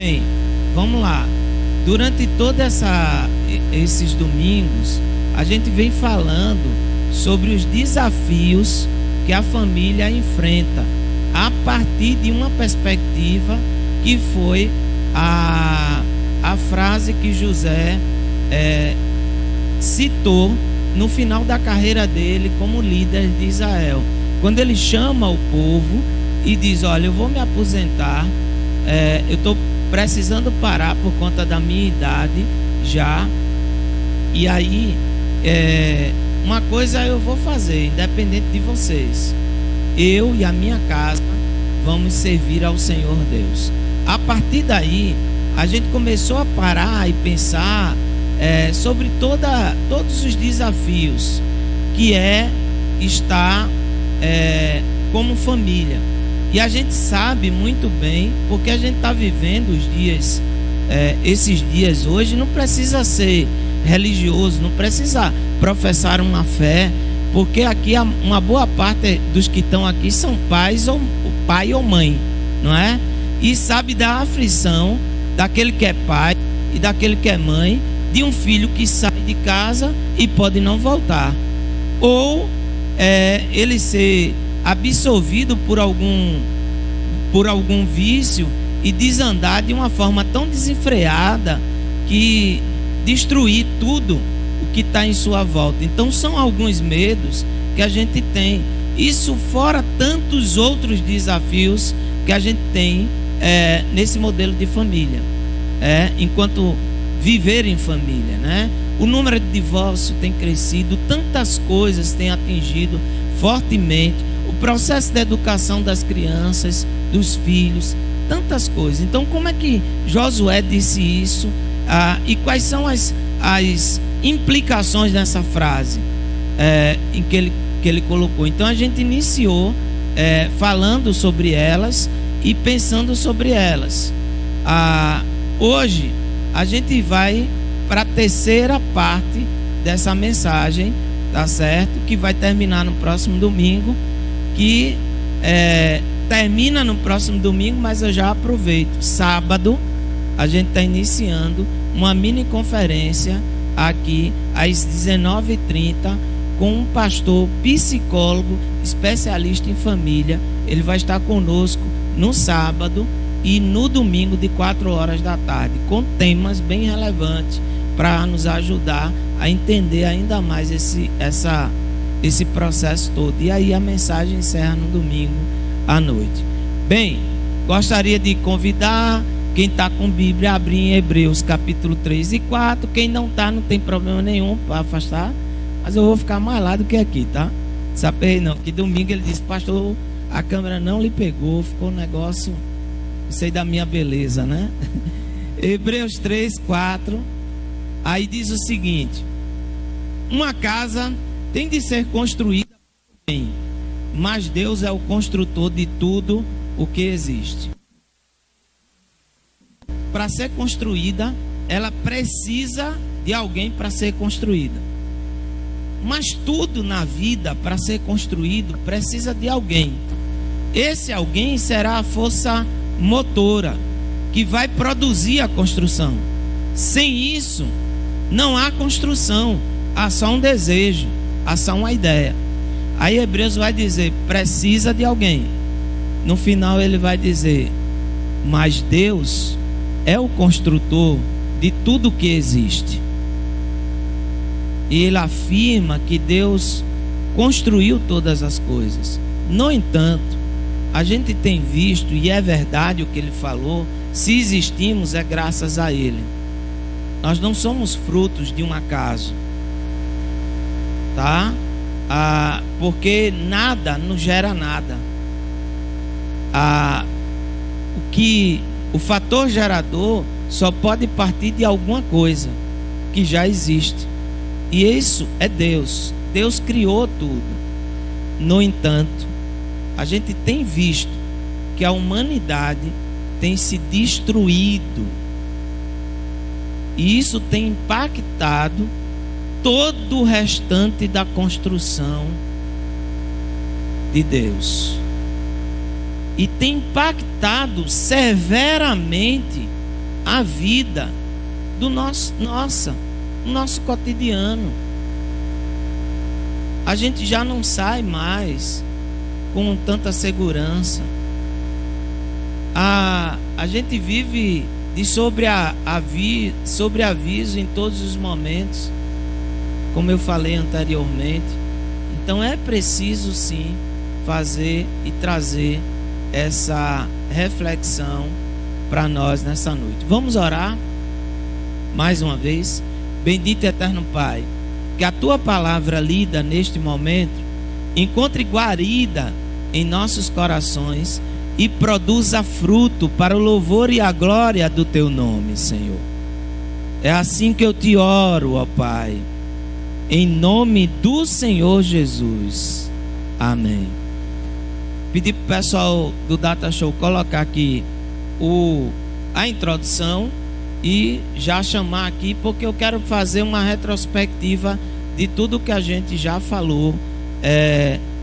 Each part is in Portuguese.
Bem, vamos lá. Durante esses domingos, a gente vem falando sobre os desafios que a família enfrenta a partir de uma perspectiva que foi a frase que José citou no final da carreira dele como líder de Israel, quando ele chama o povo e diz: olha, eu vou me aposentar, eu estou precisando parar por conta da minha idade já, e aí uma coisa eu vou fazer, independente de vocês, eu e a minha casa vamos servir ao Senhor Deus. A partir daí a gente começou a parar e pensar sobre todos os desafios que estar como família. E a gente sabe muito bem, porque a gente está vivendo os dias, esses dias hoje. Não precisa ser religioso, não precisa professar uma fé, porque aqui uma boa parte dos que estão aqui são pais, ou pai ou mãe, não é? E sabe da aflição daquele que é pai e daquele que é mãe, de um filho que sai de casa e pode não voltar, ou ele ser absolvido por algum vício e desandar de uma forma tão desenfreada que destruir tudo o que está em sua volta. Então são alguns medos que a gente tem, isso fora tantos outros desafios que a gente tem nesse modelo de família, enquanto viver em família, né? O número de divórcios tem crescido, tantas coisas têm atingido fortemente, o processo de educação das crianças, dos filhos, tantas coisas. Então, como é que Josué disse isso? E quais são as implicações dessa frase em que ele colocou? Então, a gente iniciou falando sobre elas e pensando sobre elas. Hoje a gente vai para a terceira parte dessa mensagem, tá certo? Que vai terminar no próximo domingo, que termina no próximo domingo, mas eu já aproveito. Sábado a gente está iniciando uma mini conferência aqui às 19h30 com um pastor psicólogo especialista em família. Ele vai estar conosco no sábado e no domingo de 16h, com temas bem relevantes para nos ajudar a entender ainda mais esse processo todo. E aí a mensagem encerra no domingo à noite. Bem, gostaria de convidar quem está com Bíblia a abrir em Hebreus capítulo 3 e 4. Quem não está, não tem problema nenhum para afastar, mas eu vou ficar mais lá do que aqui, tá? Sabe não, porque domingo ele disse: pastor, a câmera não lhe pegou, ficou um negócio, sei da minha beleza, né? Hebreus 3, 4. Aí diz o seguinte: uma casa tem de ser construída bem, mas Deus é o construtor de tudo o que existe. Para ser construída, ela precisa de alguém para ser construída. Mas tudo na vida, para ser construído, precisa de alguém. Esse alguém será a força motora que vai produzir a construção. Sem isso, não há construção, há só um desejo, há só uma ideia. Aí Hebreus vai dizer: precisa de alguém. No final ele vai dizer: mas Deus é o construtor de tudo que existe. E ele afirma que Deus construiu todas as coisas. No entanto, a gente tem visto, e é verdade o que ele falou, se existimos é graças a ele. Nós não somos frutos de um acaso, tá? Porque nada nos gera nada. O fator gerador só pode partir de alguma coisa que já existe, e isso é Deus. Deus criou tudo. No entanto, a gente tem visto que a humanidade tem se destruído, e isso tem impactado todo o restante da construção de Deus, e tem impactado severamente a vida do nosso cotidiano. A gente já não sai mais com tanta segurança. A gente vive de sobreaviso em todos os momentos, como eu falei anteriormente. Então é preciso sim fazer e trazer essa reflexão para nós nessa noite. Vamos orar mais uma vez. Bendito e eterno Pai, que a tua palavra lida neste momento encontre guarida em nossos corações e produza fruto para o louvor e a glória do teu nome, Senhor. É assim que eu te oro, ó Pai, em nome do Senhor Jesus. Amém. Pedi para o pessoal do Data Show colocar aqui a introdução e já chamar aqui, porque eu quero fazer uma retrospectiva de tudo que a gente já falou,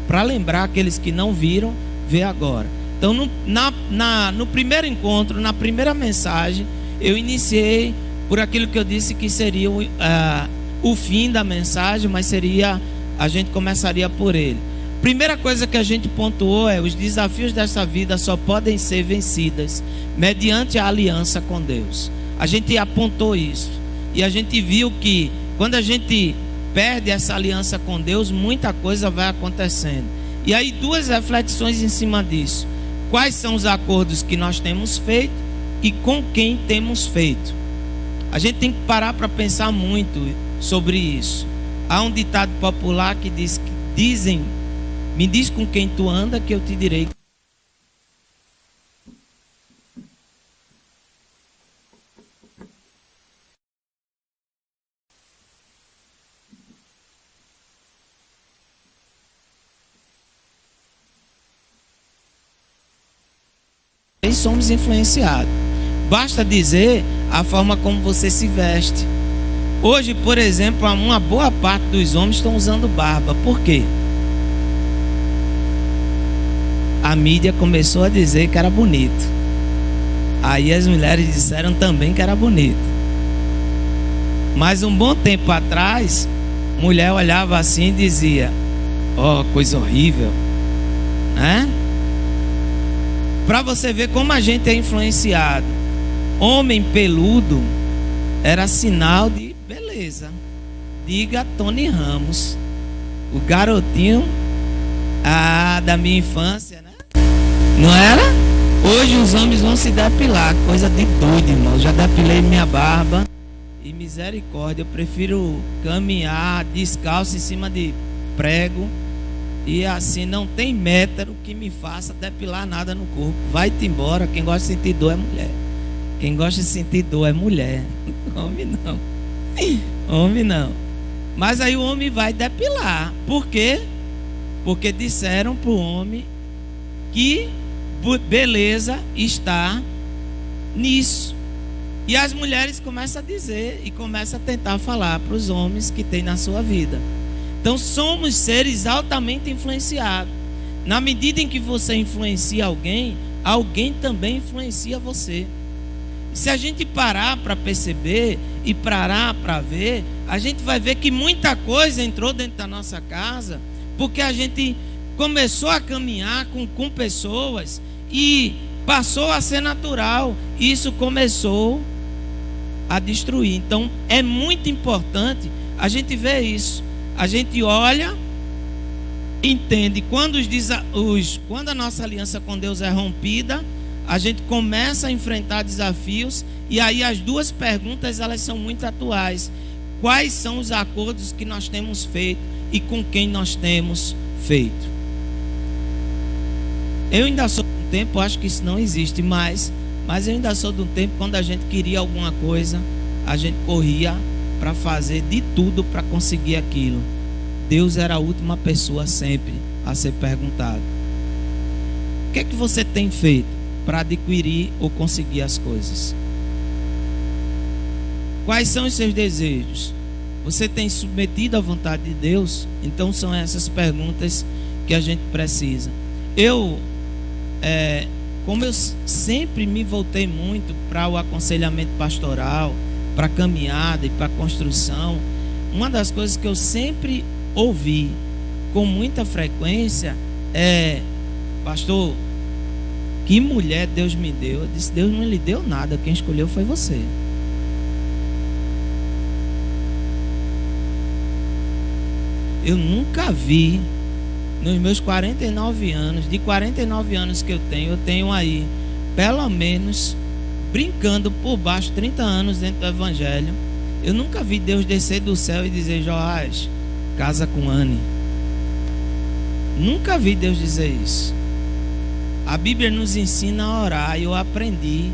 para lembrar aqueles que não viram, ver agora. Então no primeiro encontro, na primeira mensagem, eu iniciei por aquilo que eu disse que seria o fim da mensagem, mas a gente começaria por ele. Primeira coisa que a gente pontuou os desafios dessa vida só podem ser vencidas mediante a aliança com Deus. A gente apontou isso e a gente viu que quando a gente perde essa aliança com Deus, muita coisa vai acontecendo. E aí duas reflexões em cima disso: quais são os acordos que nós temos feito e com quem temos feito. A gente tem que parar para pensar muito sobre isso. Há um ditado popular que dizem: me diz com quem tu anda que eu te direi. E somos influenciados. Basta dizer a forma como você se veste. Hoje, por exemplo, uma boa parte dos homens estão usando barba. Por quê? A mídia começou a dizer que era bonito. Aí as mulheres disseram também que era bonito. Mas um bom tempo atrás, mulher olhava assim e dizia: ó, coisa horrível, né? Para você ver como a gente é influenciado. Homem peludo era sinal de beleza. Diga Tony Ramos, o garotinho da minha infância, né? Não era? Hoje os homens vão se depilar, coisa de doido, irmão. Eu já depilei minha barba e misericórdia, eu prefiro caminhar descalço em cima de prego. E assim, não tem método que me faça depilar nada no corpo. Vai-te embora. Quem gosta de sentir dor é mulher. Quem gosta de sentir dor é mulher. Homem não. Homem não. Mas aí o homem vai depilar. Por quê? Porque disseram para o homem que beleza está nisso. E as mulheres começam a dizer e começam a tentar falar para os homens que tem na sua vida. Então somos seres altamente influenciados. Na medida em que você influencia alguém, alguém também influencia você. Se a gente parar para perceber e parar para ver, a gente vai ver que muita coisa entrou dentro da nossa casa, porque a gente começou a caminhar com pessoas e passou a ser natural. E isso começou a destruir. Então é muito importante a gente ver isso. A gente olha, entende quando a nossa aliança com Deus é rompida, a gente começa a enfrentar desafios. E aí as duas perguntas, elas são muito atuais: quais são os acordos que nós temos feito e com quem nós temos feito? Eu ainda sou de um tempo, acho que isso não existe mais, mas eu ainda sou de um tempo quando a gente queria alguma coisa, a gente corria para fazer de tudo para conseguir aquilo. Deus era a última pessoa sempre a ser perguntado. O que é que você tem feito para adquirir ou conseguir as coisas? Quais são os seus desejos? Você tem submetido à vontade de Deus? Então são essas perguntas que a gente precisa. Eu como eu sempre me voltei muito para o aconselhamento pastoral, para a caminhada e para a construção, uma das coisas que eu sempre ouvi com muita frequência é: pastor, que mulher Deus me deu? Eu disse: Deus não lhe deu nada, quem escolheu foi você. Eu nunca vi, nos meus 49 anos, de 49 anos que eu tenho aí, pelo menos, brincando por baixo, 30 anos dentro do Evangelho. Eu nunca vi Deus descer do céu e dizer: Joás, casa com Anne. Nunca vi Deus dizer isso. A Bíblia nos ensina a orar, e eu aprendi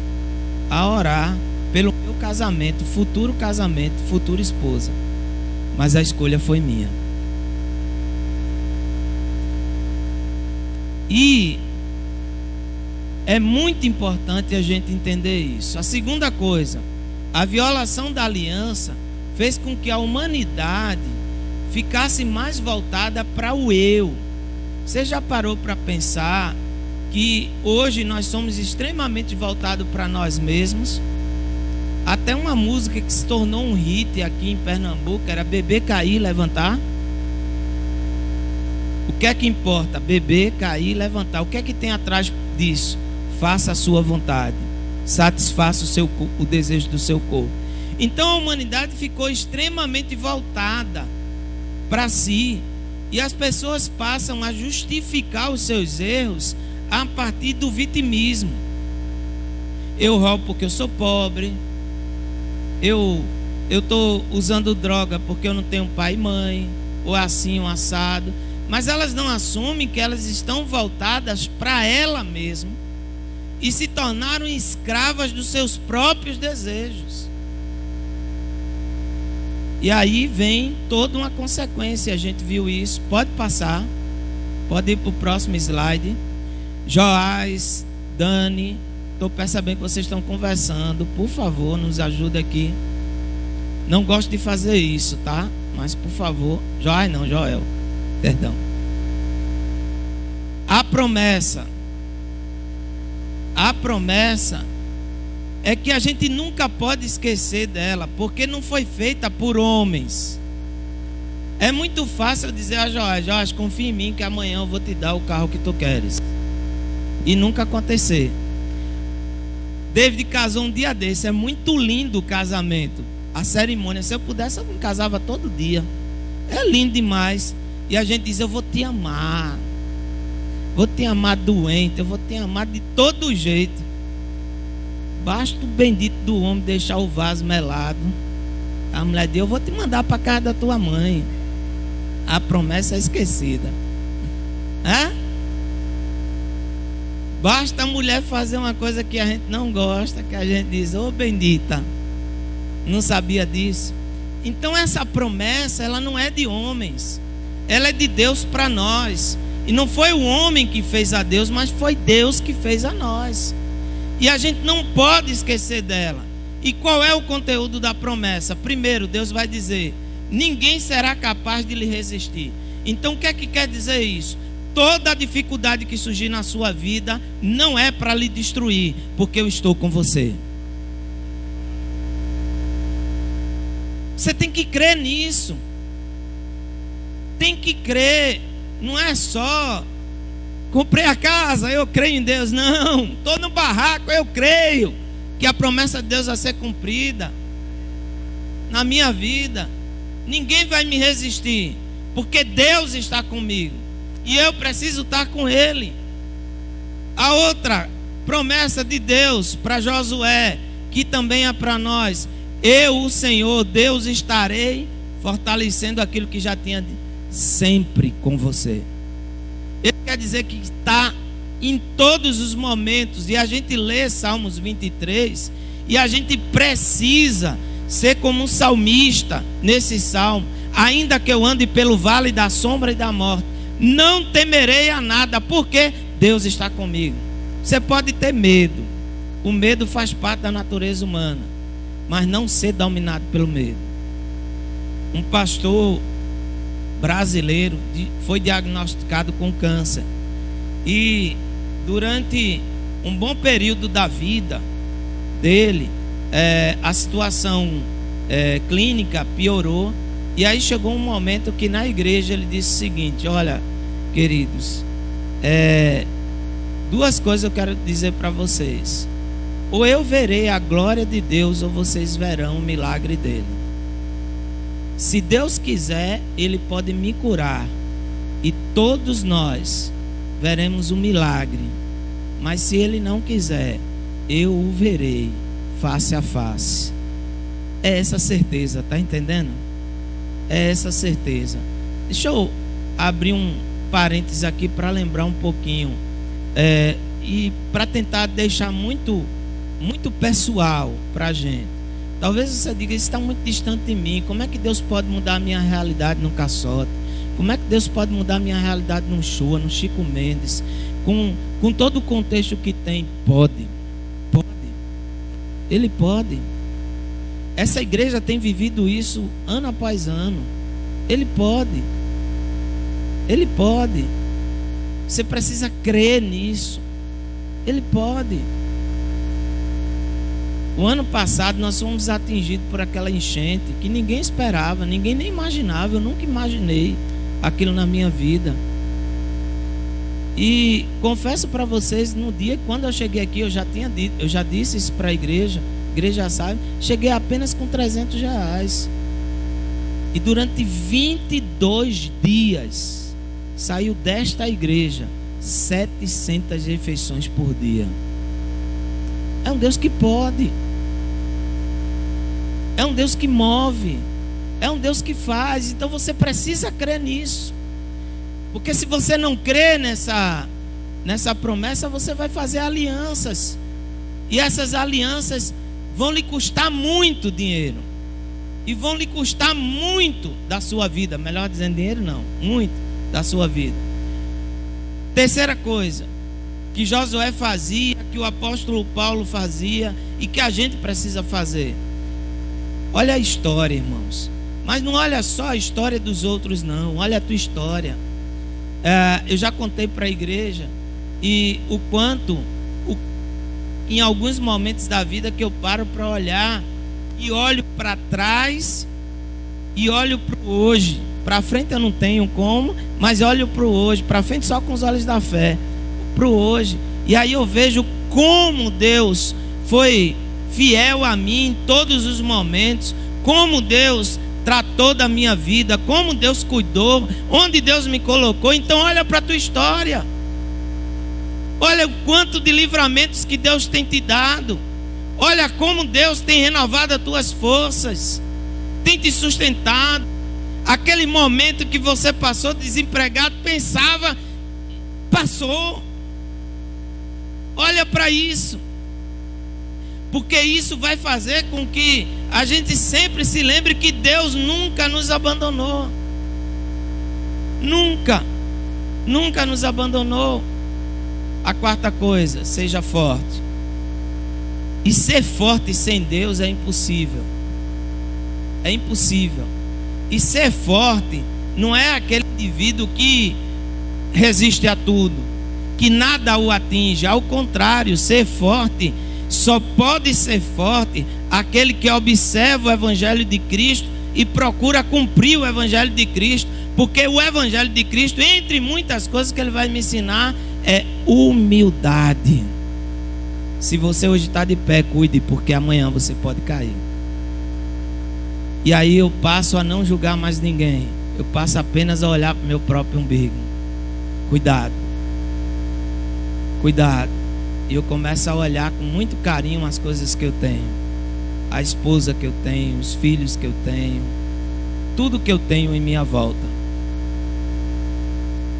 a orar pelo meu casamento, futura esposa. Mas a escolha foi minha. E é muito importante a gente entender isso. A segunda coisa, a violação da aliança fez com que a humanidade ficasse mais voltada para o eu. Você já parou para pensar que hoje nós somos extremamente voltados para nós mesmos? Até uma música que se tornou um hit aqui em Pernambuco era beber, cair, levantar. O que é que importa? Beber, cair, levantar. O que é que tem atrás disso? Faça a sua vontade, satisfaça o desejo do seu corpo. Então a humanidade ficou extremamente voltada para si, e as pessoas passam a justificar os seus erros a partir do vitimismo. Eu roubo porque eu sou pobre, eu estou usando droga porque eu não tenho pai e mãe, ou assim, um assado. Mas elas não assumem que elas estão voltadas para ela mesma e se tornaram escravas dos seus próprios desejos. E aí vem toda uma consequência. A gente viu isso. Pode passar, pode ir para o próximo slide. Joás, Dani, estou percebendo que vocês estão conversando. Por favor, nos ajude aqui. Não gosto de fazer isso, tá? Mas por favor, Joás não, Joel, perdão. A promessa é que a gente nunca pode esquecer dela, porque não foi feita por homens. É muito fácil dizer a Joás, confia em mim que amanhã eu vou te dar o carro que tu queres, e nunca acontecer. David casou um dia desse. É muito lindo o casamento, a cerimônia. Se eu pudesse, eu me casava todo dia. É lindo demais. E a gente diz: eu vou te amar, vou te amar doente, eu vou te amar de todo jeito. Basta o bendito do homem deixar o vaso melado, a mulher diz: eu vou te mandar para casa da tua mãe. A promessa é esquecida. Basta a mulher fazer uma coisa que a gente não gosta, que a gente diz: ô bendita, não sabia disso. Então essa promessa, ela não é de homens, ela é de Deus para nós. E não foi o homem que fez a Deus, mas foi Deus que fez a nós. E a gente não pode esquecer dela. E qual é o conteúdo da promessa? Primeiro, Deus vai dizer: ninguém será capaz de lhe resistir. Então o que é que quer dizer isso? Toda a dificuldade que surgir na sua vida não é para lhe destruir, porque eu estou com você. Você tem que crer nisso. Tem que crer. Não é só comprei a casa, eu creio em Deus. Não, estou no barraco, eu creio que a promessa de Deus vai ser cumprida na minha vida. Ninguém vai me resistir, porque Deus está comigo e eu preciso estar com Ele. A outra promessa de Deus para Josué, que também é para nós: eu, o Senhor Deus, estarei fortalecendo aquilo que já tinha sempre com você. Ele quer dizer que está em todos os momentos. E a gente lê Salmos 23 e a gente precisa ser como um salmista nesse salmo: ainda que eu ande pelo vale da sombra e da morte, não temerei a nada, porque Deus está comigo. Você pode ter medo, o medo faz parte da natureza humana, mas não ser dominado pelo medo. Um pastor brasileiro foi diagnosticado com câncer, e durante um bom período da vida dele, a situação clínica piorou. E aí chegou um momento que na igreja ele disse o seguinte: olha, queridos, duas coisas eu quero dizer para vocês. Ou eu verei a glória de Deus, ou vocês verão o milagre dele. Se Deus quiser, ele pode me curar, e todos nós veremos o milagre. Mas se ele não quiser, eu o verei face a face. É essa certeza, tá entendendo? É essa certeza. Deixa eu abrir um parênteses aqui para lembrar um pouquinho, e para tentar deixar muito pessoal para a gente. Talvez você diga: isso está muito distante de mim. Como é que Deus pode mudar a minha realidade no Caçote? Como é que Deus pode mudar a minha realidade no Shoa, no Chico Mendes? Com todo o contexto que tem. Pode. Ele pode. Essa igreja tem vivido isso ano após ano. Ele pode. Você precisa crer nisso. Ele pode. O ano passado nós fomos atingidos por aquela enchente que ninguém esperava, ninguém nem imaginava. Eu nunca imaginei aquilo na minha vida. E confesso para vocês, no dia quando eu cheguei aqui, eu já disse isso para a igreja já sabe, cheguei apenas com R$300. E durante 22 dias saiu desta igreja 700 refeições por dia. É um Deus que pode. É um Deus que move. É um Deus que faz. Então você precisa crer nisso. Porque se você não crer nessa promessa, você vai fazer alianças. E essas alianças vão lhe custar muito dinheiro. E vão lhe custar muito da sua vida. Melhor dizendo, dinheiro não, muito da sua vida. Terceira coisa que Josué fazia, que o apóstolo Paulo fazia e que a gente precisa fazer. Olha a história, irmãos. Mas não olha só a história dos outros, não. Olha a tua história. Eu já contei para a igreja e o quanto, em alguns momentos da vida, que eu paro para olhar e olho para trás e olho para o hoje. Para frente eu não tenho como, mas olho para o hoje. Para frente só com os olhos da fé. Para o hoje. E aí eu vejo como Deus foi fiel a mim em todos os momentos. Como Deus tratou da minha vida. Como Deus cuidou. Onde Deus me colocou. Então olha para a tua história. Olha o quanto de livramentos que Deus tem te dado. Olha como Deus tem renovado as tuas forças. Tem te sustentado. Aquele momento que você passou desempregado, pensava, passou. Olha para isso. Porque isso vai fazer com que a gente sempre se lembre que Deus nunca nos abandonou. Nunca nos abandonou. A quarta coisa, seja forte. E ser forte sem Deus é impossível. É impossível. E ser forte não é aquele indivíduo que resiste a tudo, que nada o atinge. Ao contrário, ser forte só pode ser forte aquele que observa o Evangelho de Cristo e procura cumprir o Evangelho de Cristo. Porque o Evangelho de Cristo, entre muitas coisas que ele vai me ensinar, é humildade. Se você hoje está de pé, cuide, porque amanhã você pode cair. E aí eu passo a não julgar mais ninguém. Eu passo apenas a olhar para o meu próprio umbigo. Cuidado. E eu começo a olhar com muito carinho as coisas que eu tenho. A esposa que eu tenho, os filhos que eu tenho, tudo que eu tenho em minha volta.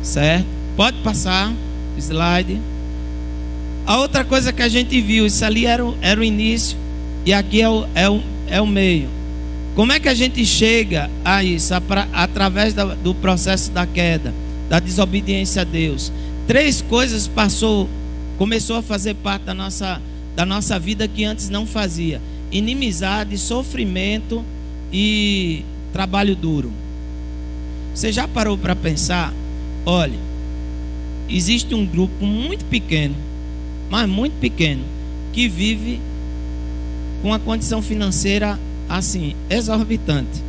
Certo? Pode passar slide. A outra coisa que a gente viu, isso ali era o início e aqui é o meio. Como é que a gente chega a isso? Através do processo da queda, da desobediência a Deus. 3 coisas começou a fazer parte da nossa vida que antes não fazia: inimizade, sofrimento e trabalho duro. Você já parou para pensar? Olha, existe um grupo muito pequeno mas muito pequeno, que vive com uma condição financeira assim, exorbitante.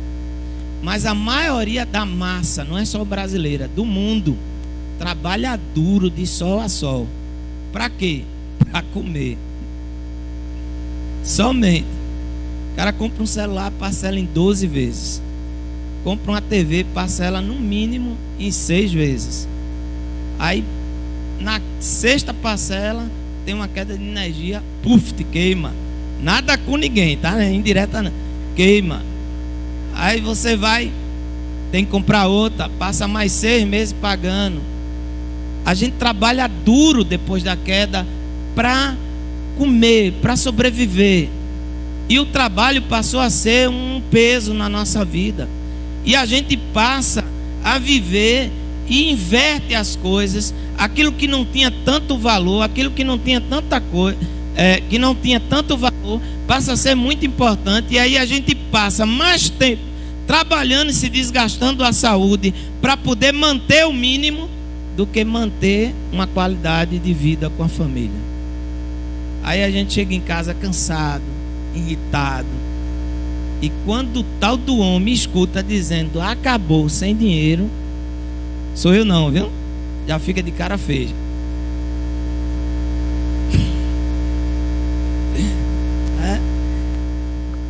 Mas a maioria da massa, não é só brasileira, do mundo, trabalha duro de sol a sol. Para quê? Para comer. Somente. O cara compra um celular, parcela em 12 vezes. Compra uma TV, parcela no mínimo em 6 vezes. Aí na sexta parcela tem uma queda de energia, puf, te queima. Nada com ninguém, tá? Indireta não. Queima. Aí você vai, tem que comprar outra, passa mais 6 meses pagando. A gente trabalha duro depois da queda para comer, para sobreviver. E o trabalho passou a ser um peso na nossa vida. E a gente passa a viver e inverte as coisas. Aquilo que não tinha tanto valor, aquilo que não tinha tanta coisa, que não tinha tanto valor, passa a ser muito importante. E aí a gente passa mais tempo trabalhando e se desgastando a saúde para poder manter o mínimo do que manter uma qualidade de vida com a família. Aí a gente chega em casa cansado, irritado. E quando o tal do homem escuta dizendo acabou sem dinheiro, sou eu não, viu? Já fica de cara feia.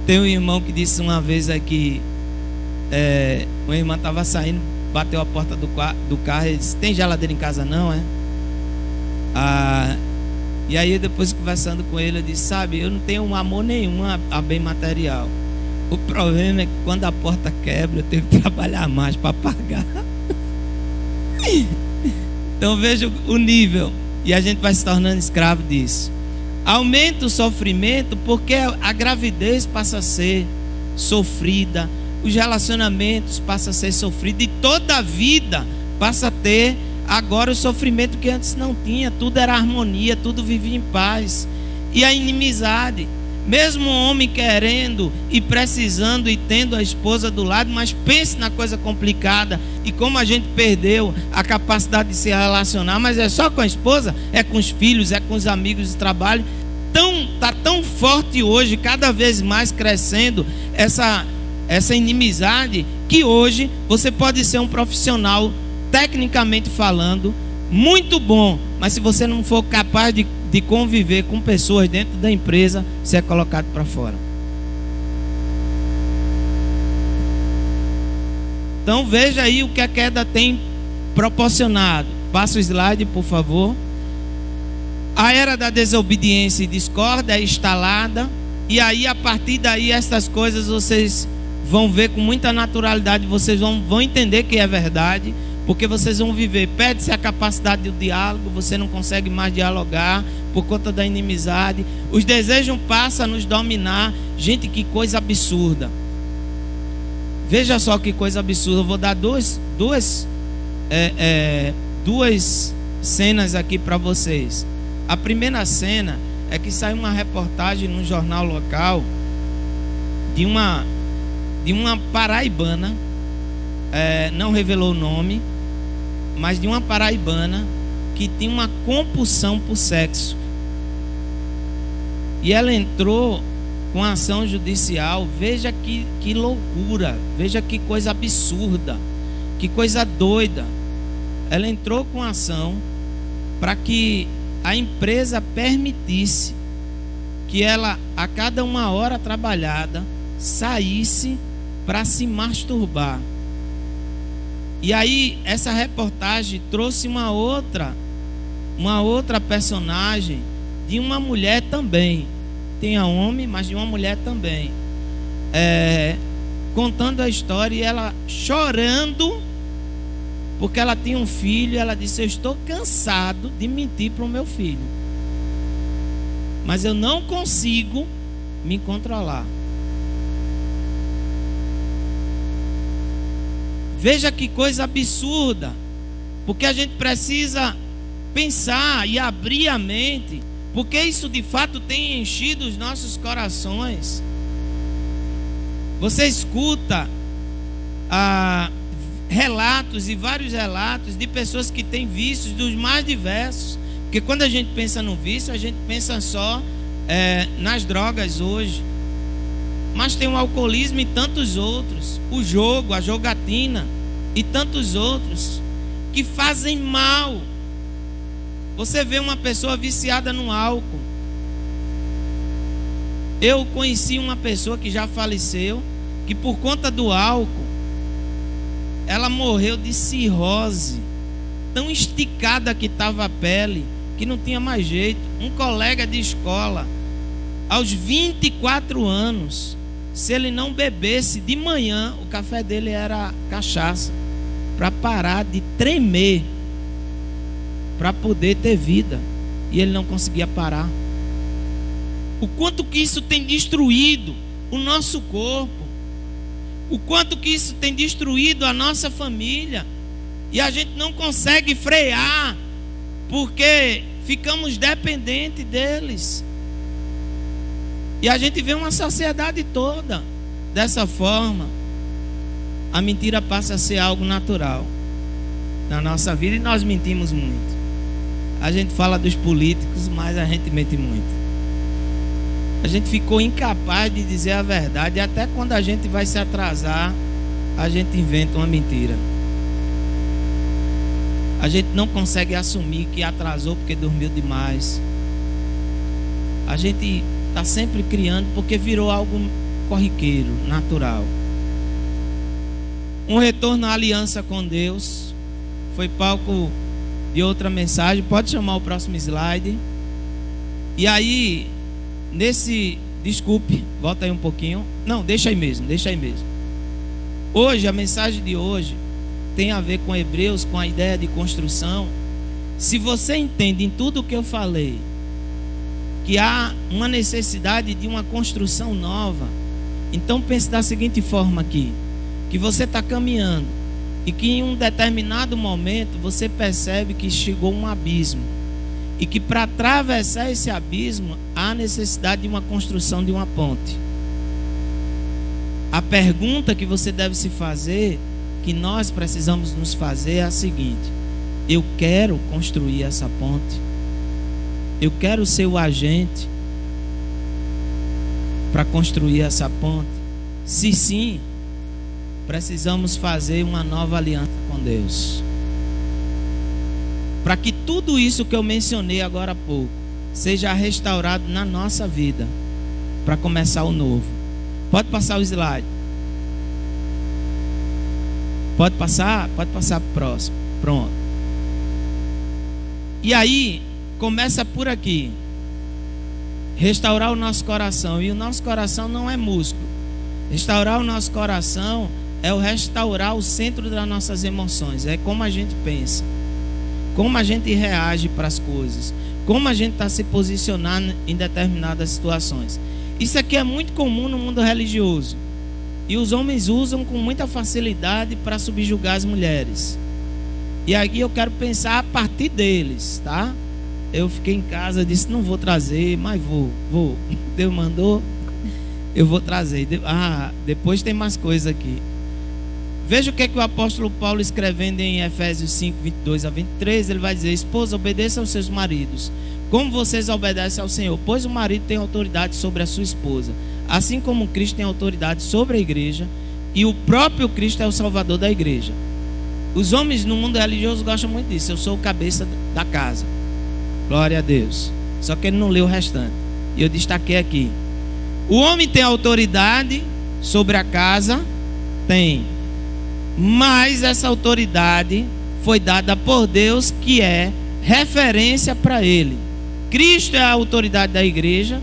Tem um irmão que disse uma vez aqui, uma irmã estava saindo, bateu a porta do carro e disse: tem geladeira em casa não, é? E aí depois conversando com ele, eu disse: sabe, eu não tenho um amor nenhum a bem material. O problema é que quando a porta quebra, eu tenho que trabalhar mais para pagar. Então veja o nível. E a gente vai se tornando escravo disso. Aumenta o sofrimento porque a gravidez passa a ser sofrida, os relacionamentos passam a ser sofridos, e toda a vida passa a ter agora o sofrimento que antes não tinha. Tudo era harmonia, tudo vivia em paz. E a inimizade, mesmo o homem querendo e precisando e tendo a esposa do lado, mas pense na coisa complicada e como a gente perdeu a capacidade de se relacionar. Mas é só com a esposa, é com os filhos, é com os amigos de trabalho. Está tão forte hoje, cada vez mais crescendo essa inimizade, que hoje você pode ser um profissional, tecnicamente falando, muito bom, mas se você não for capaz de conviver com pessoas dentro da empresa, você é colocado para fora. Então veja aí o que a queda tem proporcionado. Passa o slide, por favor. A era da desobediência e discórdia é instalada, e aí a partir daí essas coisas vocês vão ver com muita naturalidade, vocês vão entender que é verdade, porque vocês vão viver, perde-se a capacidade do diálogo, você não consegue mais dialogar por conta da inimizade, os desejos passam a nos dominar. Gente, que coisa absurda. Veja só que coisa absurda. Eu vou dar duas cenas aqui para vocês. A primeira cena é que saiu uma reportagem num jornal local de uma paraibana, não revelou o nome, mas de uma paraibana que tinha uma compulsão por sexo. E ela entrou com ação judicial. Veja que loucura, veja que coisa absurda, que coisa doida. Ela entrou com ação para que a empresa permitisse que ela, a cada 1 hora trabalhada, saísse para se masturbar. E aí essa reportagem trouxe uma outra personagem de uma mulher também, tem a homem, mas de uma mulher também, contando a história, e ela chorando porque ela tinha um filho. Ela disse: eu estou cansado de mentir para o meu filho, mas eu não consigo me controlar. Veja que coisa absurda, porque a gente precisa pensar e abrir a mente, porque isso de fato tem enchido os nossos corações. Você escuta relatos e vários relatos de pessoas que têm vícios dos mais diversos, Porque quando a gente pensa no vício, a gente pensa só nas drogas hoje. Mas tem o alcoolismo e tantos outros, o jogo, a jogatina e tantos outros que fazem mal. Você vê uma pessoa viciada no álcool. Eu conheci uma pessoa que já faleceu, que por conta do álcool, ela morreu de cirrose, tão esticada que estava a pele, que não tinha mais jeito. Um colega de escola, aos 24 anos, se ele não bebesse de manhã, o café dele era cachaça, para parar de tremer, para poder ter vida, e ele não conseguia parar. O quanto que isso tem destruído o nosso corpo, o quanto que isso tem destruído a nossa família, e a gente não consegue frear, porque ficamos dependentes deles. E a gente vê uma sociedade toda dessa forma. A mentira passa a ser algo natural na nossa vida, e nós mentimos muito. A gente fala dos políticos, mas a gente mente muito. A gente ficou incapaz de dizer a verdade, e até quando a gente vai se atrasar, a gente inventa uma mentira. A gente não consegue assumir que atrasou porque dormiu demais. A gente está sempre criando porque virou algo corriqueiro, natural. Um retorno à aliança com Deus foi palco de outra mensagem. Pode chamar o próximo slide. E aí, desculpe, volta aí um pouquinho. Não, deixa aí mesmo. Hoje, a mensagem de hoje tem a ver com Hebreus, com a ideia de construção. Se você entende em tudo o que eu falei que há uma necessidade de uma construção nova, então pense da seguinte forma aqui: que você está caminhando e que em um determinado momento você percebe que chegou um abismo, e que para atravessar esse abismo há necessidade de uma construção de uma ponte. A pergunta que você deve se fazer, que nós precisamos nos fazer, é a seguinte: eu quero construir essa ponte? Eu quero ser o agente para construir essa ponte? Se sim, precisamos fazer uma nova aliança com Deus, para que tudo isso que eu mencionei agora há pouco seja restaurado na nossa vida, para começar o novo. Pode passar o slide. Pode passar para o próximo. Pronto. E aí, começa por aqui. Restaurar o nosso coração. E o nosso coração não é músculo. Restaurar o nosso coração é o restaurar o centro das nossas emoções. É como a gente pensa, como a gente reage para as coisas, como a gente está se posicionando em determinadas situações. Isso aqui é muito comum no mundo religioso, e os homens usam com muita facilidade para subjugar as mulheres. E aqui eu quero pensar a partir deles, tá? Eu fiquei em casa, disse não vou trazer, mas vou. Deus mandou, eu vou trazer. Depois tem mais coisas aqui. Veja o que é que o apóstolo Paulo, escrevendo em Efésios 5, 22 a 23, ele vai dizer: esposa, obedeça aos seus maridos, como vocês obedecem ao Senhor, pois o marido tem autoridade sobre a sua esposa, assim como Cristo tem autoridade sobre a igreja, e o próprio Cristo é o salvador da igreja. Os homens no mundo religioso gostam muito disso: eu sou o cabeça da casa. Glória a Deus. Só que ele não leu o restante, e eu destaquei aqui: o homem tem autoridade sobre a casa? Tem. Mas essa autoridade foi dada por Deus, que é referência para ele. Cristo é a autoridade da igreja,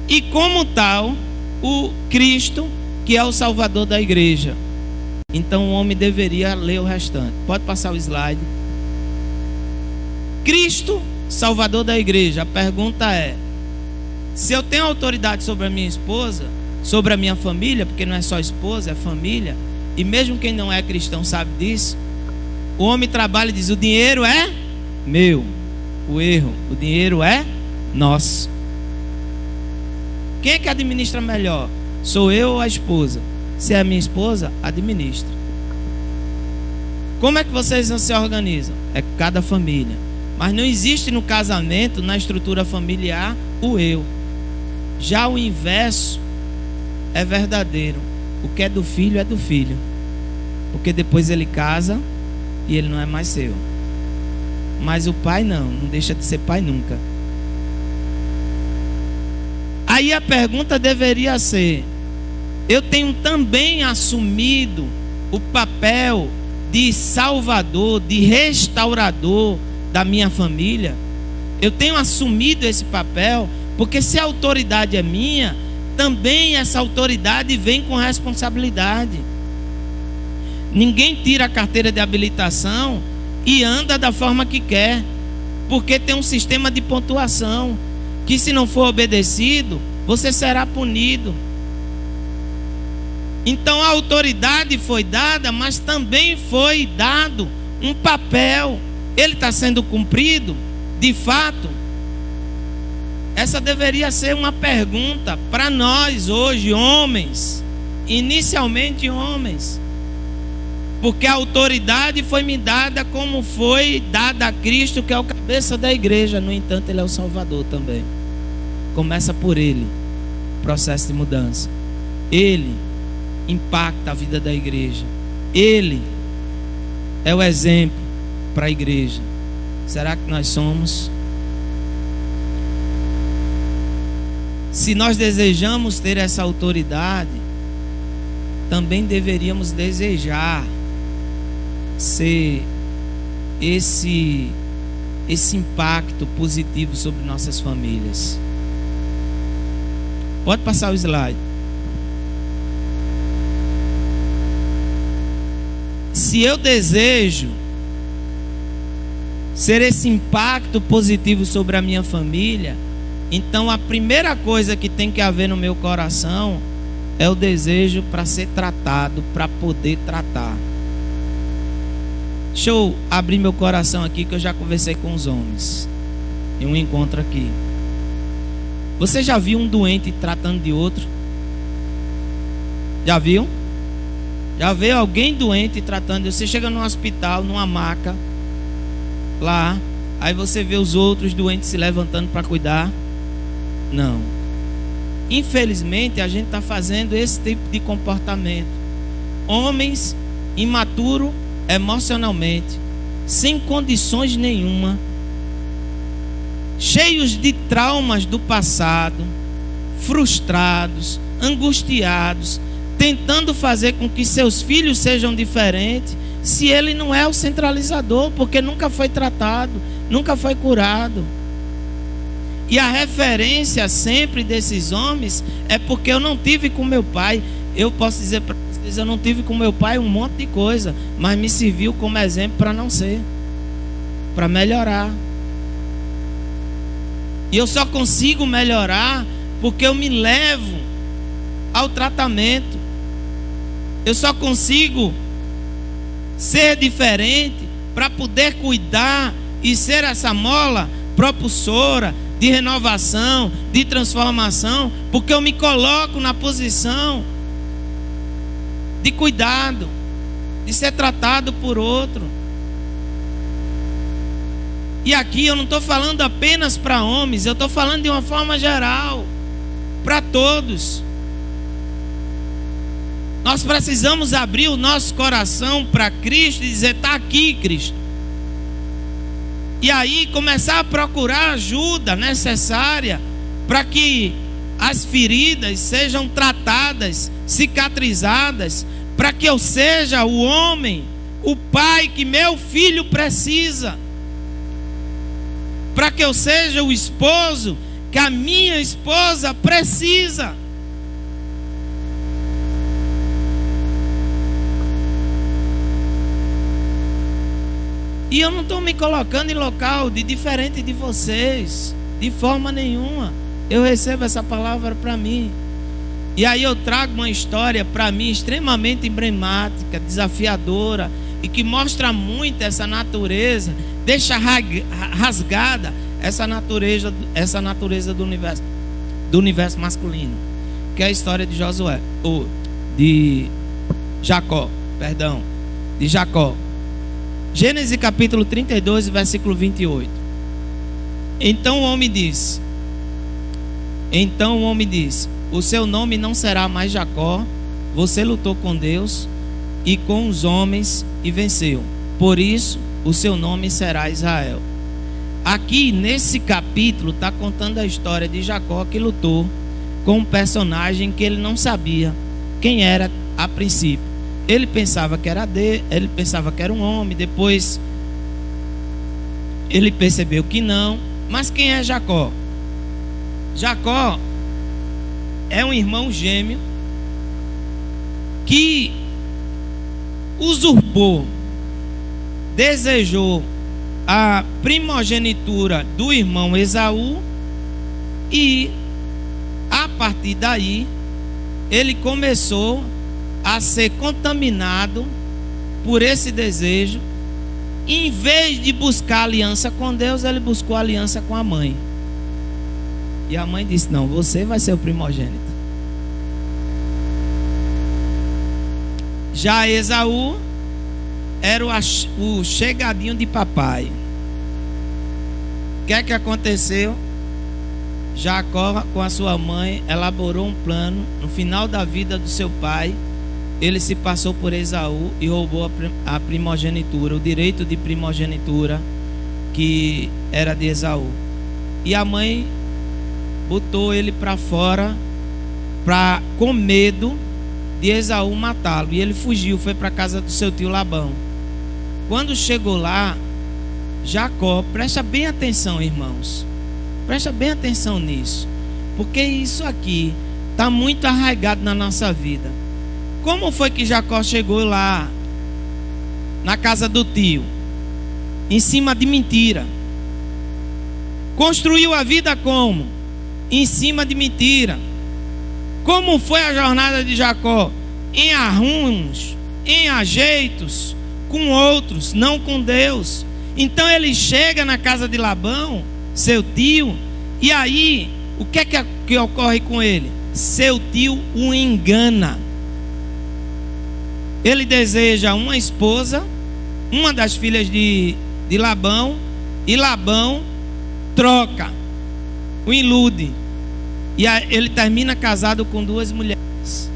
e como tal, o Cristo, que é o salvador da igreja. Então o homem deveria ler o restante. Pode passar o slide. Cristo, salvador da igreja. A pergunta é: se eu tenho autoridade sobre a minha esposa, sobre a minha família, porque não é só esposa, é família, e mesmo quem não é cristão sabe disso, o homem trabalha e diz: o dinheiro é meu. O dinheiro é nosso. Quem é que administra melhor? Sou eu ou a esposa? Se é a minha esposa, administra. Como é que vocês se organizam? É cada família. Mas não existe no casamento, na estrutura familiar, o eu. Já o inverso é verdadeiro. O que é do filho é do filho. Porque depois ele casa e ele não é mais seu. Mas o pai não deixa de ser pai nunca. Aí a pergunta deveria ser: eu tenho também assumido o papel de salvador, de restaurador da minha família? Eu tenho assumido esse papel? Porque se a autoridade é minha, também essa autoridade vem com responsabilidade. Ninguém tira a carteira de habilitação e anda da forma que quer, porque tem um sistema de pontuação que, se não for obedecido, você será punido. Então a autoridade foi dada, mas também foi dado um papel. Ele está sendo cumprido de fato? Essa deveria ser uma pergunta para nós hoje, homens, inicialmente homens, porque a autoridade foi me dada como foi dada a Cristo, que é o cabeça da igreja. No entanto, ele é o Salvador também. Começa por ele o processo de mudança. Ele impacta a vida da igreja. Ele é o exemplo para a igreja. Será que nós somos? Se nós desejamos ter essa autoridade, também deveríamos desejar ser esse impacto positivo sobre nossas famílias. Pode passar o slide. Se eu desejo ser esse impacto positivo sobre a minha família, então a primeira coisa que tem que haver no meu coração é o desejo para ser tratado, para poder tratar. Deixa eu abrir meu coração aqui, que eu já conversei com os homens em um encontro aqui. Você já viu um doente tratando de outro? Já viu? Já viu alguém doente tratando de... Você chega num hospital, numa maca lá, aí você vê os outros doentes se levantando para cuidar? Não. Infelizmente a gente está fazendo esse tipo de comportamento. Homens imaturos emocionalmente, sem condições nenhuma, cheios de traumas do passado, frustrados, angustiados, tentando fazer com que seus filhos sejam diferentes, se ele não é o centralizador, porque nunca foi tratado, nunca foi curado. E a referência sempre desses homens é porque eu não tive com meu pai. Eu posso dizer para vocês, eu não tive com meu pai um monte de coisa, mas me serviu como exemplo para não ser, para melhorar. E eu só consigo melhorar porque eu me levo ao tratamento. Eu só consigo ser diferente para poder cuidar e ser essa mola propulsora de renovação, de transformação, porque eu me coloco na posição de cuidado, de ser tratado por outro. E aqui eu não estou falando apenas para homens, eu estou falando de uma forma geral, para todos. Nós precisamos abrir o nosso coração para Cristo e dizer: está aqui, Cristo. E aí começar a procurar ajuda necessária para que as feridas sejam tratadas, cicatrizadas, para que eu seja o homem, o pai que meu filho precisa, para que eu seja o esposo que a minha esposa precisa. E eu não estou me colocando em local de diferente de vocês, de forma nenhuma. Eu recebo essa palavra para mim. E aí eu trago uma história para mim extremamente emblemática, desafiadora, e que mostra muito essa natureza, deixa rasgada essa natureza do universo masculino, que é a história de Jacó. Gênesis capítulo 32, versículo 28. Então o homem disse: o seu nome não será mais Jacó. Você lutou com Deus e com os homens e venceu. Por isso o seu nome será Israel. Aqui nesse capítulo está contando a história de Jacó, que lutou com um personagem que ele não sabia quem era a princípio. Ele pensava que era ele pensava que era um homem. Depois ele percebeu que não. Mas quem é Jacó? Jacó é um irmão gêmeo que usurpou, desejou a primogenitura do irmão Esaú, e a partir daí ele começou a ser contaminado por esse desejo. Em vez de buscar aliança com Deus, ele buscou aliança com a mãe. E a mãe disse: não, você vai ser o primogênito. Já Esaú era o chegadinho de papai. O que é que aconteceu? Jacó, com a sua mãe, elaborou um plano. No final da vida do seu pai, ele se passou por Esaú e roubou a primogenitura, o direito de primogenitura que era de Esaú. E a mãe botou ele para fora, com medo de Esaú matá-lo. E ele fugiu, foi para a casa do seu tio Labão. Quando chegou lá, Jacó, presta bem atenção, irmãos, presta bem atenção nisso, porque isso aqui está muito arraigado na nossa vida. Como foi que Jacó chegou lá na casa do tio? Em cima de mentira. Construiu a vida como? Em cima de mentira. Como foi a jornada de Jacó? Em arrumos, em ajeitos com outros, não com Deus. Então ele chega na casa de Labão, seu tio, e aí o que é que ocorre com ele? Seu tio o engana. Ele deseja uma esposa, uma das filhas de Labão, e Labão troca, o ilude, e ele termina casado com 2 mulheres,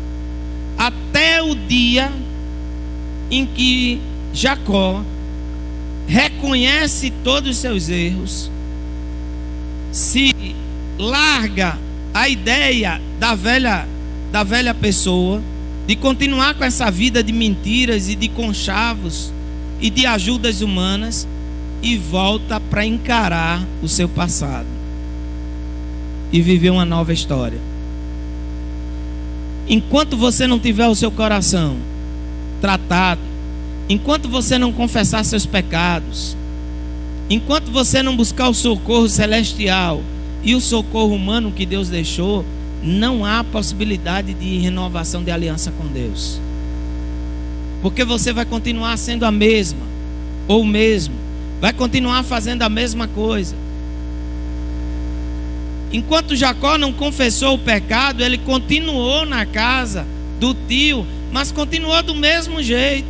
até o dia em que Jacó reconhece todos os seus erros, se larga a ideia da velha pessoa, de continuar com essa vida de mentiras e de conchavos e de ajudas humanas, e volta para encarar o seu passado e viver uma nova história. Enquanto você não tiver o seu coração tratado, enquanto você não confessar seus pecados, enquanto você não buscar o socorro celestial e o socorro humano que Deus deixou, não há possibilidade de renovação de aliança com Deus, porque você vai continuar sendo a mesma, ou o mesmo, vai continuar fazendo a mesma coisa. Enquanto Jacó não confessou o pecado, ele continuou na casa do tio, mas continuou do mesmo jeito.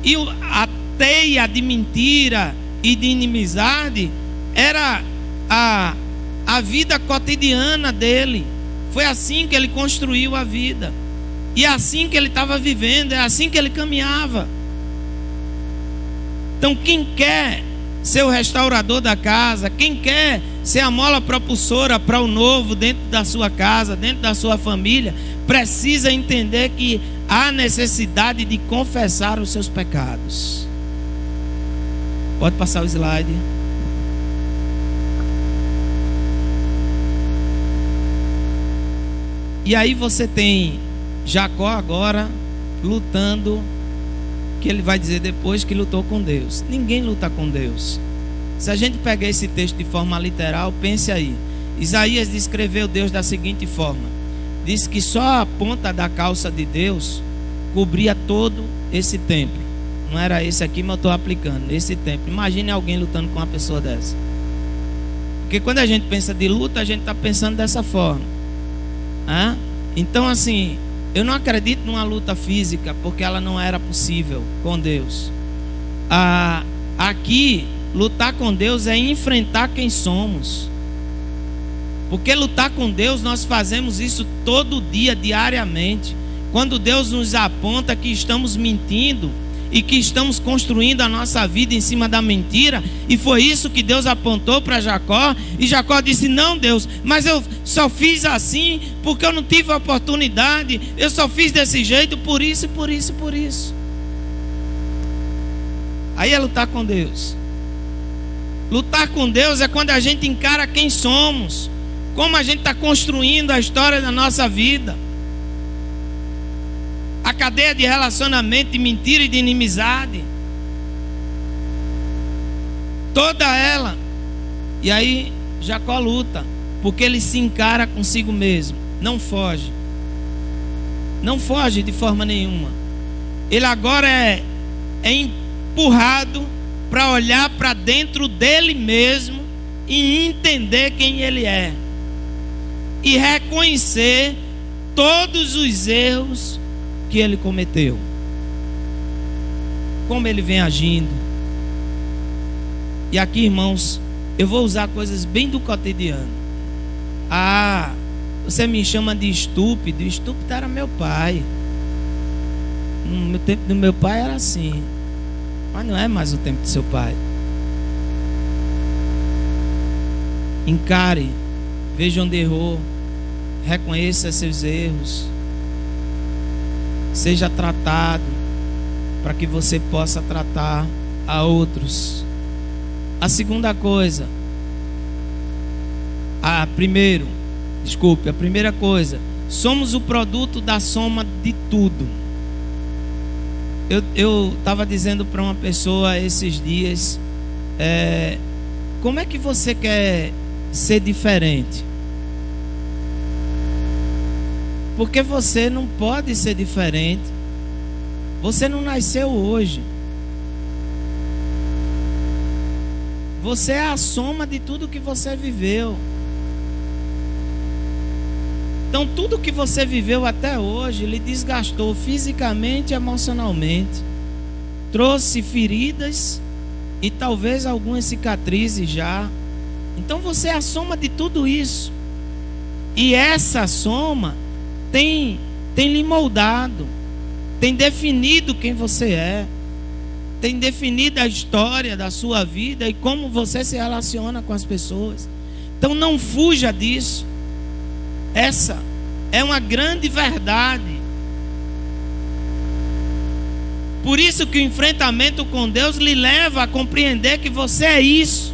E a teia de mentira e de inimizade era a vida cotidiana dele. Foi assim que ele construiu a vida, e é assim que ele estava vivendo, é assim que ele caminhava. Então quem quer ser o restaurador da casa, quem quer ser a mola propulsora para o novo dentro da sua casa, dentro da sua família, precisa entender que há necessidade de confessar os seus pecados. Pode passar o slide. E aí você tem Jacó agora lutando, que ele vai dizer depois que lutou com Deus. Ninguém luta com Deus. Se a gente pegar esse texto de forma literal, pense aí. Isaías descreveu Deus da seguinte forma: diz que só a ponta da calça de Deus cobria todo esse templo. Não era esse aqui, mas eu estou aplicando esse templo. Imagine alguém lutando com uma pessoa dessa. Porque quando a gente pensa de luta, a gente está pensando dessa forma. Então assim, eu não acredito numa luta física, porque ela não era possível com Deus. Aqui lutar com Deus é enfrentar quem somos. Porque lutar com Deus, nós fazemos isso todo dia, diariamente. Quando Deus nos aponta que estamos mentindo e que estamos construindo a nossa vida em cima da mentira, e foi isso que Deus apontou para Jacó, e Jacó disse: não, Deus, mas eu só fiz assim porque eu não tive a oportunidade, eu só fiz desse jeito por isso, por isso, por isso. Aí é lutar com Deus. Lutar com Deus é quando a gente encara quem somos, como a gente está construindo a história da nossa vida, a cadeia de relacionamento, de mentira e de inimizade, toda ela. E aí Jacó luta, porque ele se encara consigo mesmo, não foge, não foge de forma nenhuma. Ele agora é empurrado para olhar para dentro dele mesmo e entender quem ele é, e reconhecer todos os erros que ele cometeu, como ele vem agindo. E aqui, irmãos, eu vou usar coisas bem do cotidiano. Ah, você me chama de estúpido. Estúpido era meu pai. No tempo do meu pai era assim, mas não é mais o tempo do seu pai. Encare, veja onde errou, reconheça seus erros, seja tratado, para que você possa tratar a outros. A segunda coisa, a primeira coisa, somos o produto da soma de tudo. Eu estava dizendo para uma pessoa esses dias, como é que você quer ser diferente? Porque você não pode ser diferente. Você não nasceu hoje. Você é a soma de tudo que você viveu. Então tudo que você viveu até hoje lhe desgastou fisicamente e emocionalmente. Trouxe feridas e talvez algumas cicatrizes já. Então você é a soma de tudo isso. E essa soma tem lhe moldado, tem definido quem você é, tem definido a história da sua vida e como você se relaciona com as pessoas. Então não fuja disso. Essa é uma grande verdade. Por isso que o enfrentamento com Deus lhe leva a compreender que você é isso.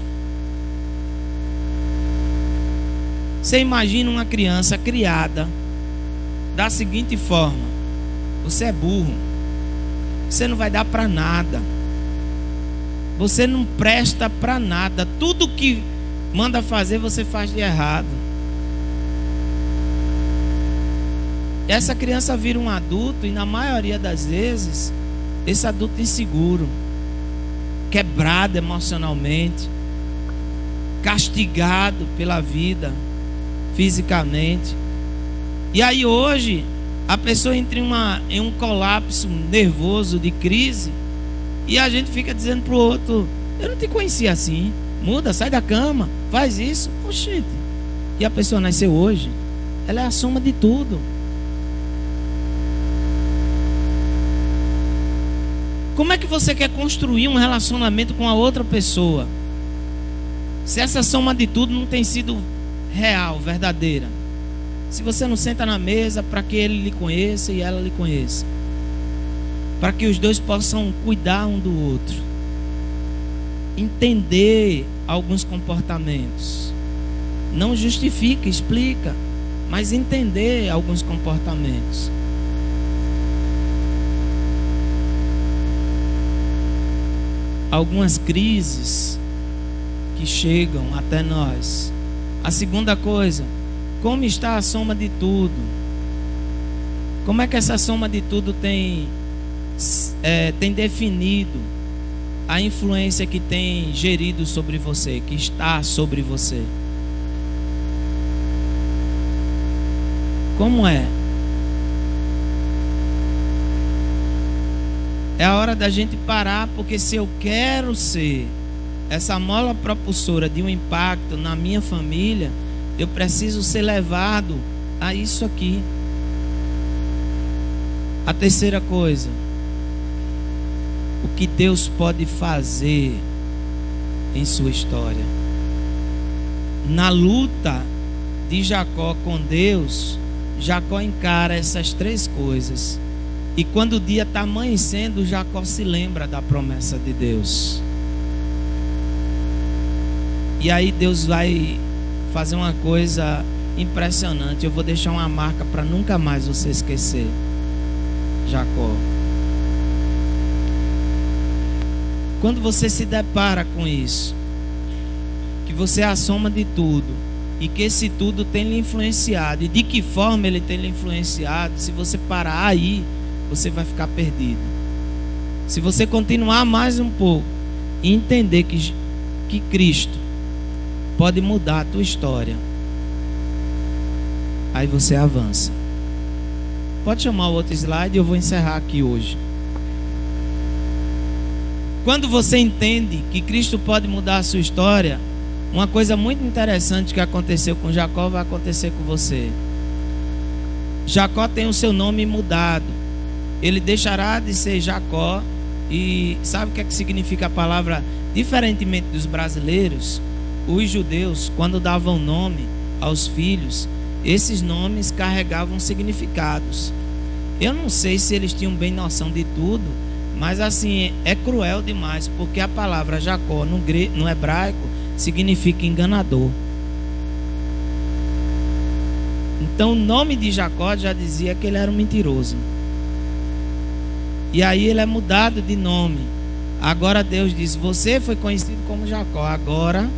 Você imagina uma criança criada da seguinte forma: você é burro, você não vai dar para nada, você não presta para nada, tudo que manda fazer você faz de errado. Essa criança vira um adulto e na maioria das vezes esse adulto inseguro, quebrado emocionalmente, castigado pela vida fisicamente. E aí hoje a pessoa entra em um colapso nervoso de crise, e a gente fica dizendo para o outro: eu não te conhecia assim, muda, sai da cama, faz isso. Oxente, e a pessoa nasceu hoje, ela é a soma de tudo. Como é que você quer construir um relacionamento com a outra pessoa se essa soma de tudo não tem sido real, verdadeira? Se você não senta na mesa para que ele lhe conheça e ela lhe conheça, para que os dois possam cuidar um do outro, entender alguns comportamentos, não justifica, explica, mas entender alguns comportamentos. Algumas crises que chegam até nós. A segunda coisa, como está a soma de tudo? Como é que essa soma de tudo tem definido a influência que tem gerido sobre você, que está sobre você? Como é? É a hora da gente parar, porque se eu quero ser essa mola propulsora de um impacto na minha família, eu preciso ser levado a isso aqui. A terceira coisa, o que Deus pode fazer em sua história. Na luta de Jacó com Deus, Jacó encara essas três coisas. E quando o dia está amanhecendo, Jacó se lembra da promessa de Deus. E aí Deus vai fazer uma coisa impressionante. Eu vou deixar uma marca para nunca mais você esquecer. Jacó. Quando você se depara com isso, que você é a soma de tudo, e que esse tudo tem lhe influenciado, e de que forma ele tem lhe influenciado, se você parar aí, você vai ficar perdido. Se você continuar mais um pouco e entender que Cristo pode mudar a tua história, aí você avança. Pode chamar o outro slide, eu vou encerrar aqui hoje. Quando você entende que Cristo pode mudar a sua história, uma coisa muito interessante que aconteceu com Jacó vai acontecer com você. Jacó tem o seu nome mudado. Ele deixará de ser Jacó. E sabe o que é que significa a palavra? Diferentemente dos brasileiros, os judeus, quando davam nome aos filhos, esses nomes carregavam significados. Eu não sei se eles tinham bem noção de tudo, mas assim, é cruel demais, porque a palavra Jacó no hebraico significa enganador. Então o nome de Jacó já dizia que ele era um mentiroso. E aí ele é mudado de nome. Agora Deus diz: você foi conhecido como Jacó, agora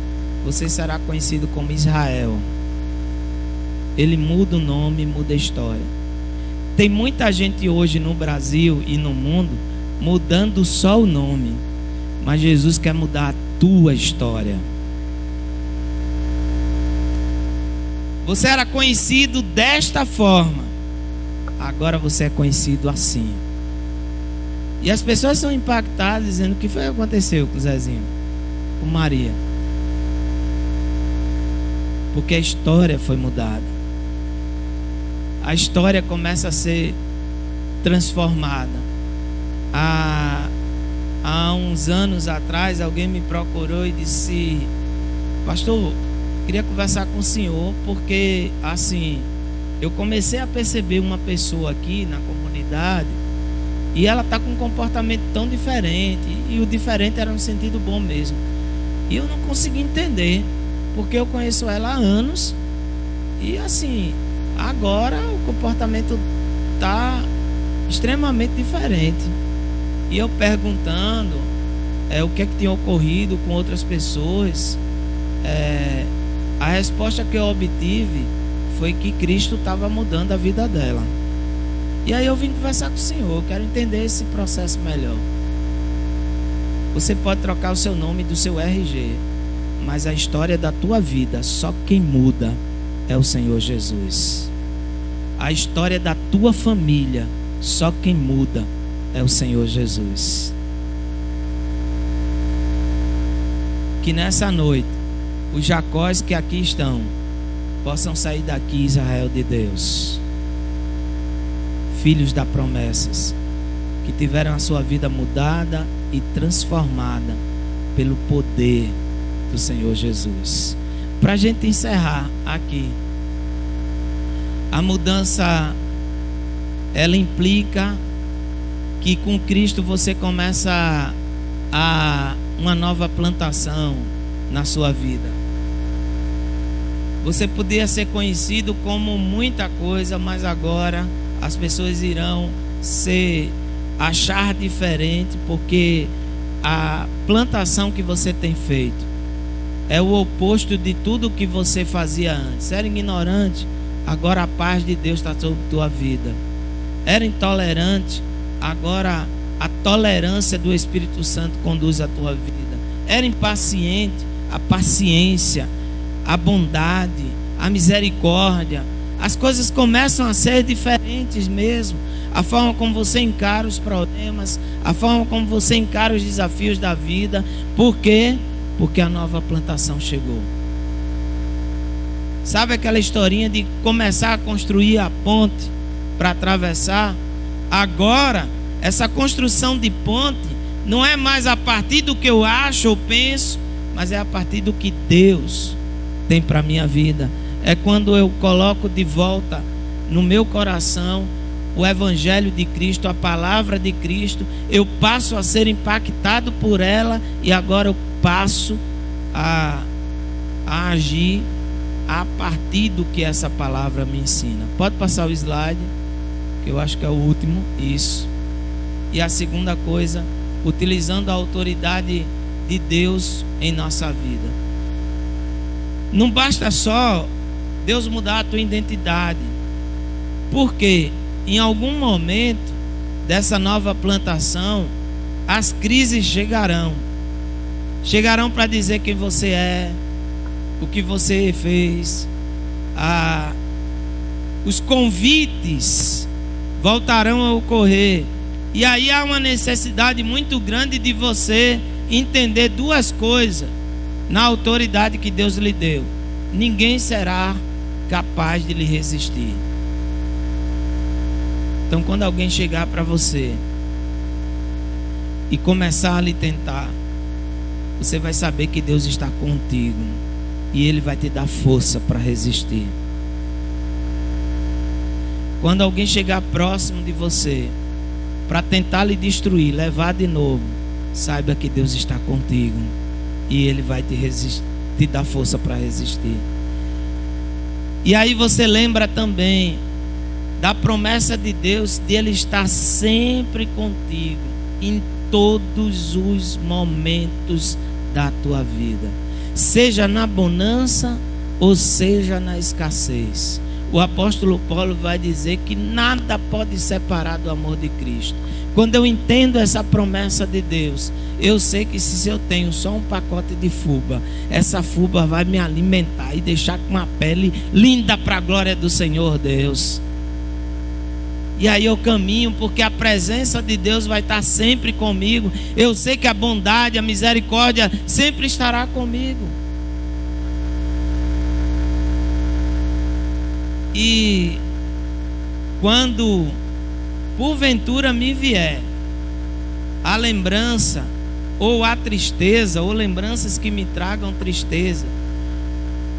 você será conhecido como Israel. Ele muda o nome, muda a história. Tem muita gente hoje no Brasil e no mundo mudando só o nome, mas Jesus quer mudar a tua história. Você era conhecido desta forma, agora você é conhecido assim. E as pessoas são impactadas, dizendo: o que foi que aconteceu com o Zezinho, com Maria? Porque a história foi mudada. A história começa a ser transformada. Há uns anos atrás, alguém me procurou e disse: pastor, queria conversar com o senhor, porque assim, eu comecei a perceber uma pessoa aqui na comunidade e ela está com um comportamento tão diferente, e o diferente era no sentido bom mesmo, e eu não consegui entender, porque eu conheço ela há anos e assim, agora o comportamento está extremamente diferente. E eu perguntando o que é que tinha ocorrido com outras pessoas, a resposta que eu obtive foi que Cristo estava mudando a vida dela. E aí eu vim conversar com o Senhor, eu quero entender esse processo melhor. Você pode trocar o seu nome do seu RG, mas a história da tua vida, só quem muda é o Senhor Jesus. A história da tua família, só quem muda é o Senhor Jesus. Que nessa noite os Jacós que aqui estão possam sair daqui, Israel de Deus, filhos da promessas, que tiveram a sua vida mudada e transformada pelo poder do Senhor Jesus. Para a gente encerrar aqui, a mudança, ela implica que com Cristo você começa a uma nova plantação na sua vida. Você podia ser conhecido como muita coisa, mas agora as pessoas irão achar diferente, porque a plantação que você tem feito é o oposto de tudo que você fazia antes. Era ignorante, agora a paz de Deus está sobre a tua vida. Era intolerante, agora a tolerância do Espírito Santo conduz a tua vida. Era impaciente, a paciência, a bondade, a misericórdia. As coisas começam a ser diferentes mesmo. A forma como você encara os problemas, a forma como você encara os desafios da vida. Por quê? porque a nova plantação chegou. Sabe aquela historinha de começar a construir a ponte para atravessar? Agora, essa construção de ponte não é mais a partir do que eu acho ou penso, mas é a partir do que Deus tem para a minha vida. É quando eu coloco de volta no meu coração o Evangelho de Cristo, a palavra de Cristo, eu passo a ser impactado por ela e agora eu passo a agir a partir do que essa palavra me ensina. Pode passar o slide, que eu acho que é o último. Isso. E a segunda coisa, utilizando a autoridade de Deus em nossa vida. Não basta só Deus mudar a tua identidade, porque em algum momento dessa nova plantação as crises chegarão para dizer quem você é, o que você fez. Os convites voltarão a ocorrer, e aí há uma necessidade muito grande de você entender duas coisas na autoridade que Deus lhe deu. Ninguém será capaz de lhe resistir. Então, quando alguém chegar para você e começar a lhe tentar, você vai saber que Deus está contigo e Ele vai te dar força para resistir. Quando alguém chegar próximo de você para tentar lhe destruir, levar de novo, saiba que Deus está contigo e Ele vai te dar força para resistir. E aí você lembra também da promessa de Deus de Ele estar sempre contigo em todos os momentos da tua vida, seja na bonança ou seja na escassez. O apóstolo Paulo vai dizer que nada pode separar do amor de Cristo. Quando eu entendo essa promessa de Deus, eu sei que se eu tenho só um pacote de fuba, essa fuba vai me alimentar e deixar com uma pele linda para a glória do Senhor Deus. E aí eu caminho, porque a presença de Deus vai estar sempre comigo. Eu sei que a bondade, a misericórdia sempre estará comigo. E quando porventura me vier a lembrança ou a tristeza, ou lembranças que me tragam tristeza,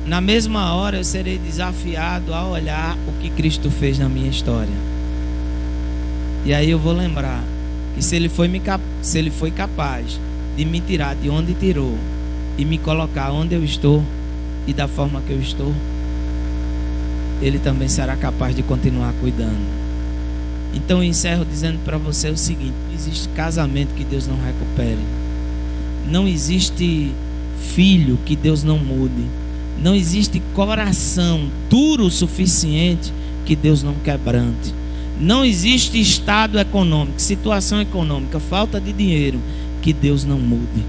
na mesma hora eu serei desafiado a olhar o que Cristo fez na minha história. E aí eu vou lembrar que se Ele foi capaz de me tirar de onde tirou e me colocar onde eu estou e da forma que eu estou, Ele também será capaz de continuar cuidando. Então eu encerro dizendo para você o seguinte: não existe casamento que Deus não recupere, não existe filho que Deus não mude, não existe coração duro o suficiente que Deus não quebrante, não existe estado econômico, situação econômica, falta de dinheiro que Deus não mude,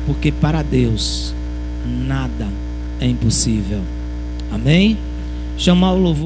porque para Deus nada é impossível. Amém? Chamar o louvor.